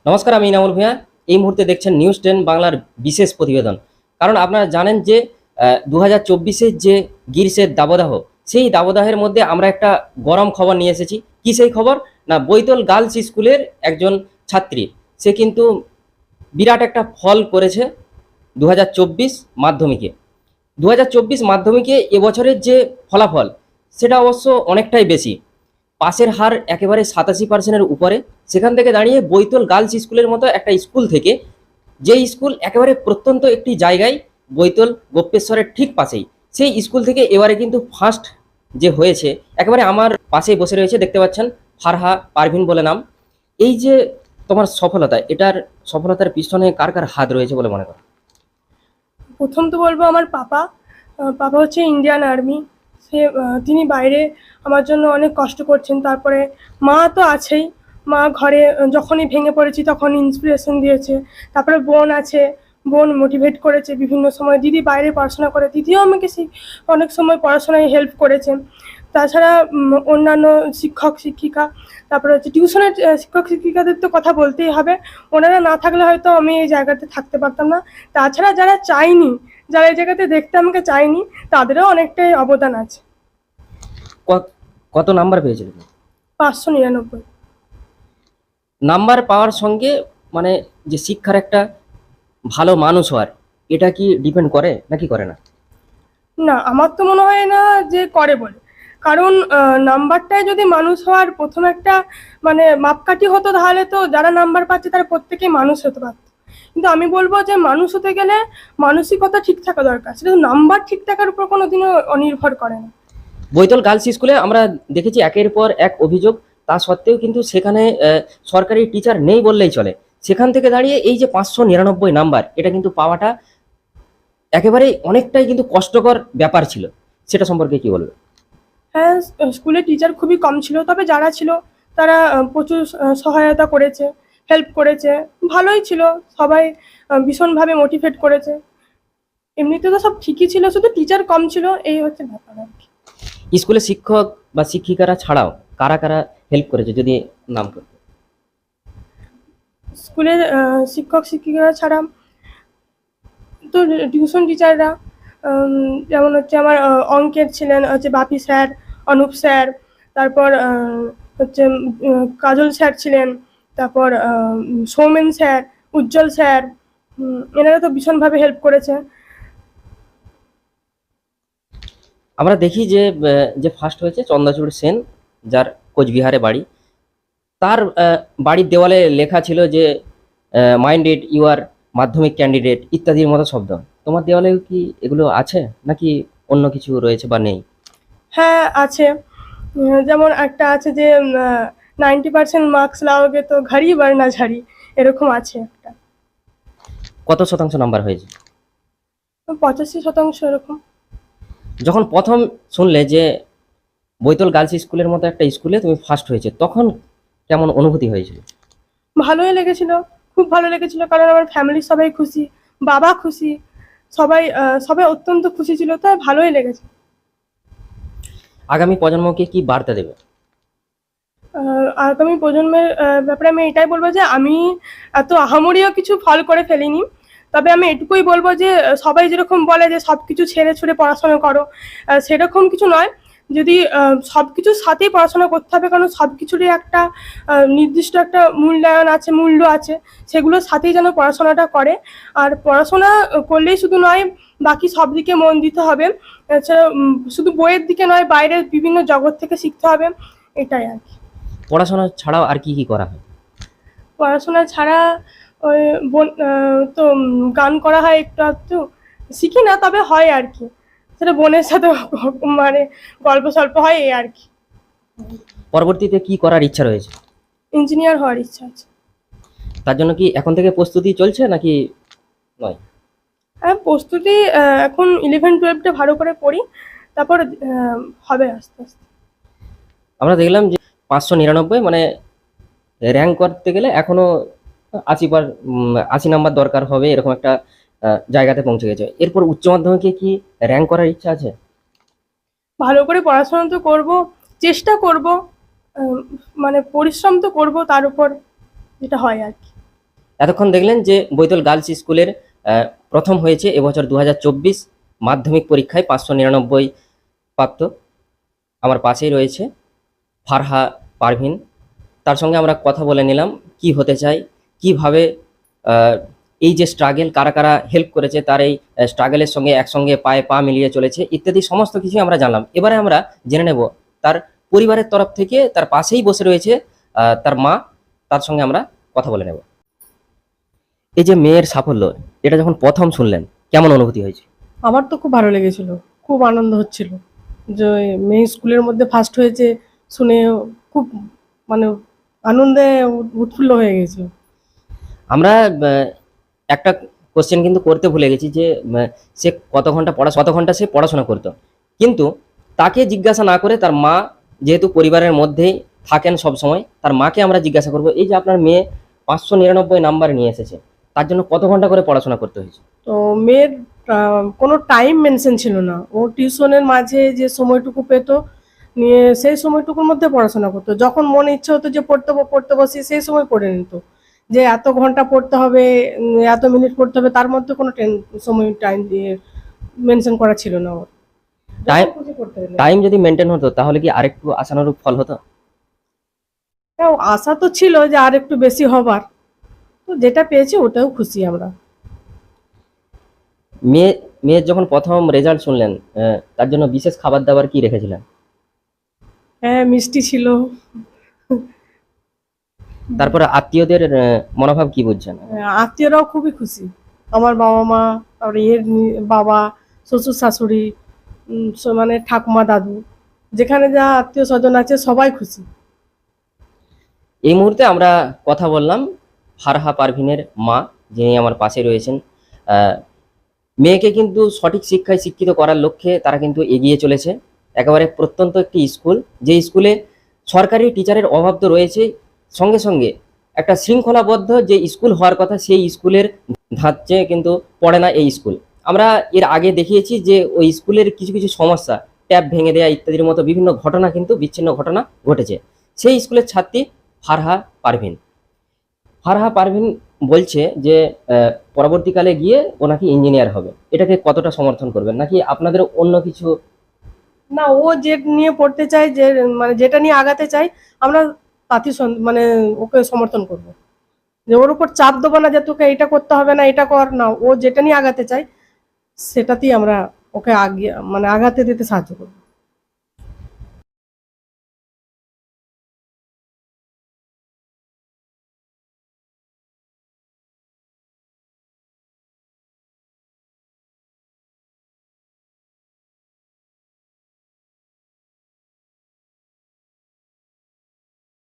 নমস্কার, আমি ইনামুল ভূঁইয়া। এই মুহূর্তে দেখছেন নিউজ 10 বাংলার বিশেষ প্রতিবেদন। কারণ আপনারা জানেন যে 2024-এর যে গ্রীষ্মের দাবদাহ, সেই দাবদাহের মধ্যে আমরা একটা গরম খবর নিয়ে এসেছি। কি সেই খবর? না, বৈতল গার্লস স্কুলের একজন ছাত্রী, সে কিন্তু বিরাট একটা ফল করেছে 2024 মাধ্যমিকে। 2024 মাধ্যমিকে এবছরের যে ফলাফল, সেটা অবশ্য অনেকটাই বেশি। পাসের হার একেবারে 87%-এর উপরে। সেখান থেকে দাঁড়িয়ে বৈতল গার্লস স্কুলের মতো একটা স্কুল থেকে, যে স্কুল একেবারে প্রত্যন্ত একটি জায়গায়, বৈতল গোপ্যেশ্বরের ঠিক পাশেই, সেই স্কুল থেকে এবারে কিন্তু ফার্স্ট যে হয়েছে, একেবারে আমার পাশেই বসে রয়েছে, দেখতে পাচ্ছেন, ফারহা পারভিন বলে নাম। এই যে তোমার সফলতা, এটার সফলতার পিছনে কার কার হাত রয়েছে বলে মনে করো? প্রথম তো বলবো আমার পাপা। পাপা হচ্ছে ইন্ডিয়ান আর্মি। তিনি বাইরে আমার জন্য অনেক কষ্ট করছেন। তারপরে মা তো আছেই। মা ঘরে যখনই ভেঙে পড়েছি তখন ইন্সপিরেশন দিয়েছে। তারপরে বোন আছে, বোন মোটিভেট করেছে বিভিন্ন সময়। দিদি বাইরে পড়াশোনা করে, দিদিও আমাকে অনেক সময় পড়াশোনায় হেল্প করেছে। তাছাড়া অন্যান্য শিক্ষক শিক্ষিকা, তারপরে হচ্ছে টিউশনের শিক্ষক শিক্ষিকাদের তো কথা বলতেই হবে। ওনারা না থাকলে হয়তো আমি এই জায়গাতে থাকতে পারতাম না। তাছাড়া যারা চাইনি, যারা এই জায়গাতে দেখতে আমাকে চাইনি, তাদেরও অনেকটাই অবদান আছে। কত কত নাম্বার পেয়েছিল? 599। নাম্বার পাওয়ার সঙ্গে মানে যে শিক্ষার একটা ভালো মানুষ হওয়ার, এটা কি ডিপেন্ড করে নাকি করে না? না, আমার তো মনে হয় না যে করে বলে। কারণ নাম্বারটায় যদি মানুষ হওয়ার প্রথম একটা মানে মাপকাঠি হতো, তাহলে তো যারা নাম্বার পাচ্ছে তারা প্রত্যেকেই মানুষ হতে পারত। কিন্তু আমি বলবো যে মানুষ হতে গেলে মানসিকতা ঠিক থাকা দরকার, সেটা নাম্বার ঠিক থাকার উপর কোনোদিনও নির্ভর করে না। বৈতল গার্লস স্কুলে আমরা দেখেছি একের পর এক অভিযোগ, তা সত্ত্বেও কিন্তু সেখানে সরকারি টিচার নেই বললেই চলে। সেখান থেকে দাঁড়িয়ে এই যে 599 নাম্বার, এটা কিন্তু পাওয়াটা একেবারে অনেকটাই কিন্তু কষ্টকর ব্যাপার ছিল। সেটা সম্পর্কে কি বলবে? হ্যাঁ, স্কুলে টিচার খুবই কম ছিল, তবে যারা ছিল তারা প্রচুর সহায়তা করেছে, হেল্প করেছে। ভালোই ছিল, সবাই ভীষণভাবে মোটিভেট করেছে। এমনিতে তো সব ঠিকই ছিল, শুধু টিচার কম ছিল, এই হচ্ছে ব্যাপার আর কি। স্কুলে শিক্ষক বা শিক্ষিকারা ছাড়াও কারা কারা হেল্প করেছে, যদি নাম করতে? স্কুলের শিক্ষক শিক্ষিকারা ছাড়া তো টিউশন টিচাররা, যেমন হচ্ছে আমার অঙ্কের ছিলেন হচ্ছে বাপি স্যার, অনুপ স্যার। তারপর হচ্ছে কাজল স্যার ছিলেন। তারপর সৌমেন স্যার, উজ্জ্বল স্যার। এনারা তো ভীষণভাবে হেল্প করেছে। আমরা দেখি যে যে ফার্স্ট হয়েছে চন্দ্রচূড় সেন, যার কোচবিহারে বাড়ি। তার বাড়ির দেওয়ালে লেখা ছিল যে মাইন্ডেড ইউ আর মাধ্যমিক ক্যান্ডিডেট ইত্যাদির মতো শব্দ। তোমার দেওয়ালেও কি এগুলো আছে নাকি অন্য কিছু রয়েছে বা নেই? হ্যাঁ, আছে। যেমন একটা আছে যে 90% মার্কস লাওগে তো ঘাড়ি বারনা ঝাড়ি, এরকম আছে একটা। কত শতাংশ নাম্বার হয়েছে? 85% এরকম। যখন প্রথম শুনলে যে বৈতল গার্লস স্কুলের মতো একটা স্কুলে তুমি ফার্স্ট হয়েছে, তখন কেমন অনুভূতি হয়েছিল? ভালোই লেগেছিল, খুব ভালো লেগেছিল। কারণ আমার ফ্যামিলির সবাই খুশি, বাবা খুশি, সবাই সবাই অত্যন্ত খুশি ছিল, তাই ভালোই লেগেছে। আগামী প্রজন্মকে কি বার্তা দেবে? আগামী প্রজন্মের ব্যাপারে আমি এটাই বলবো যে আমি এত আহামরিও কিছু ফল করে ফেলিনি। তবে আমি এটুকুই বলবো যে সবাই যেরকম বলে যে সব কিছু ছেড়ে ছুড়ে পড়াশোনা করো, সেরকম কিছু নয়। যদি সব কিছুর সাথেই পড়াশোনা করতে হবে, কারণ সব কিছুরই একটা নির্দিষ্ট একটা মূল্যায়ন আছে, মূল্য আছে। সেগুলোর সাথেই যেন পড়াশোনাটা করে। আর পড়াশোনা করলেই শুধু নয়, বাকি সব দিকে মন দিতে হবে। এছাড়া শুধু বইয়ের দিকে নয়, বাইরের বিভিন্ন জগৎ থেকে শিখতে হবে। এটাই আর কি। পড়াশোনা ছাড়াও আর কি কি করা হয়? পড়াশোনা ছাড়া ওই তো গান করা হয় একটু আধটু। শিখি না, তবে হয় আর কি। সেটা বোনের সাথে মানে গল্প স্বল্প হয়, এই আর কি। পরবর্তীতে কি করার ইচ্ছা রয়েছে? ইঞ্জিনিয়ার হওয়ার ইচ্ছা আছে। তার জন্য কি এখন থেকে প্রস্তুতি চলছে নাকি নয়? হ্যাঁ, প্রস্তুতি এখন 11-12টা ভালো করে পড়ি, তারপর হবে আস্তে আস্তে। আমরা দেখলাম যে 599 মানে র্যাঙ্ক করতে গেলে এখনো 80 নাম্বার দরকার হবে, এরকম একটা জায়গাতে পৌঁছে গেছে। এরপর উচ্চ মাধ্যমিকে কি র্যাঙ্ক করার ইচ্ছা আছে? ভালো করে পড়াশোনা তো করব, চেষ্টা করব, মানে পরিশ্রম তো করব, তার উপর যেটা হয় আর কি। এতক্ষণ দেখলেন যে বৈতল গার্লস স্কুলের প্রথম হয়েছে এবছর 2024 মাধ্যমিক পরীক্ষায় 599 প্রাপ্ত। আমার পাশেই রয়েছে ফারহা পারভিন, তার সঙ্গে আমরা কথা বলে নিলাম কি হতে চাই, কিভাবে আহ, এই যে স্ট্রাগেল কারা কারা হেল্প করেছে, তার এই স্ট্রাগেলের সঙ্গে একসঙ্গে পায়ে পা মিলিয়ে চলেছে ইত্যাদি সমস্ত কিছু আমরা জানলাম। এবারে আমরা জেনে নেব তার পরিবারের তরফ থেকে, তার পাশেই বসে রয়েছে তার মা, তার সঙ্গে আমরা কথা বলে নেব। এই যে মেয়ের সাফল্য, এটা যখন প্রথম শুনলেন কেমন অনুভূতি হয়েছে? আমার তো খুব ভালো লেগেছিল, খুব আনন্দ হচ্ছিল যে মেয়ে স্কুলের মধ্যে ফার্স্ট হয়েছে শুনে। খুব মানে আনন্দে উৎফুল্ল হয়ে গেছিল। আমরা একটা কোশ্চেন কিন্তু করতে ভুলে গেছি যে সে কত ঘন্টা সে পড়াশোনা করতো, কিন্তু তাকে জিজ্ঞাসা না করে তার মা, যেহেতু পরিবারের মধ্যেই থাকেন সব সময়, তার মাকে আমরা জিজ্ঞাসা করবো এই যে আপনার মেয়ে 599 নাম্বার নিয়ে এসেছে, তার জন্য কত ঘন্টা করে পড়াশোনা করতে হয়েছে? তো মেয়ের কোনো টাইম মেনশন ছিল না, ও টিউশনের মাঝে যে সময়টুকু পেত নিয়ে সেই সময়টুকুর মধ্যে পড়াশোনা করতো। যখন মনে ইচ্ছে হতো যে পড়তে বসি, সেই সময় পড়ে নিত। যে এত ঘন্টা পড়তে হবে, এত মিনিট পড়তে হবে, তার মধ্যে কোনো সময় টাইম দিয়ে মেনশন করা ছিল না ওর। টাইম যখন খুশি পড়তে পেরে। টাইম যদি মেনটেন হতো তাহলে কি আরেকটু আশানুরূপ ফল হতো? হ্যাঁ, আশা তো ছিল যে আর একটু বেশি হবার, তো যেটা পেয়েছি ওটাও খুশি আমরা। মেয়ে মেয়ের যখন প্রথম রেজাল্ট শুনলেন, তার জন্য বিশেষ খাবার দাবার কি রেখেছিলেন? হ্যাঁ, মিষ্টি ছিল। তারপরে আত্মীয়দের মনোভাব কি বুঝছেন? আত্মীয়রাও খুবই খুশি। আমার বাবা মা, তারপরে বাবা, শ্বশুর শাশুড়ি, মানে ঠাকুমা দাদু, যেখানে যা আত্মীয় স্বজন আছে সবাই খুশি। এই মুহূর্তে আমরা কথা বললাম ফারহা পারভিনের মা, যিনি আমার পাশে রয়েছেন। আহ, মেয়েকে কিন্তু সঠিক শিক্ষায় শিক্ষিত করার লক্ষ্যে তারা কিন্তু এগিয়ে চলেছে। একেবারে প্রত্যন্ত একটি স্কুল, যে স্কুলে সরকারি টিচারের অভাব তো রয়েছে, সঙ্গে সঙ্গে একটা শৃঙ্খলাবদ্ধ যে স্কুল হওয়ার কথা সেই স্কুলের ধাঁচে কিন্তু পড়ে না এই স্কুল। আমরা এর আগে দেখিয়েছি যে ওই স্কুলের কিছু কিছু সমস্যা, ট্যাপ ভেঙে দেওয়া ইত্যাদির মতো বিভিন্ন ঘটনা কিন্তু বিচ্ছিন্ন ঘটনা ঘটেছে। সেই স্কুলের ছাত্রী ফারহা পারভিন। ফারহা পারভিন বলছে যে পরবর্তীকালে গিয়ে ও নাকি ইঞ্জিনিয়ার হবে। এটাকে কতটা সমর্থন করবেন, নাকি আপনাদের অন্য কিছু? না, ও যে নিয়ে পড়তে চায়, যে মানে যেটা নিয়ে আগাতে চাই, আমরা তাতেই মানে ওকে সমর্থন করব। যে ওর উপর চাপ দেবো না যে তোকে এটা করতে হবে না, এটা কর না। ও যেটা নিয়ে আগাতে চাই সেটাতেই আমরা ওকে আগে মানে আগাতে দিতে সাহায্য করবো।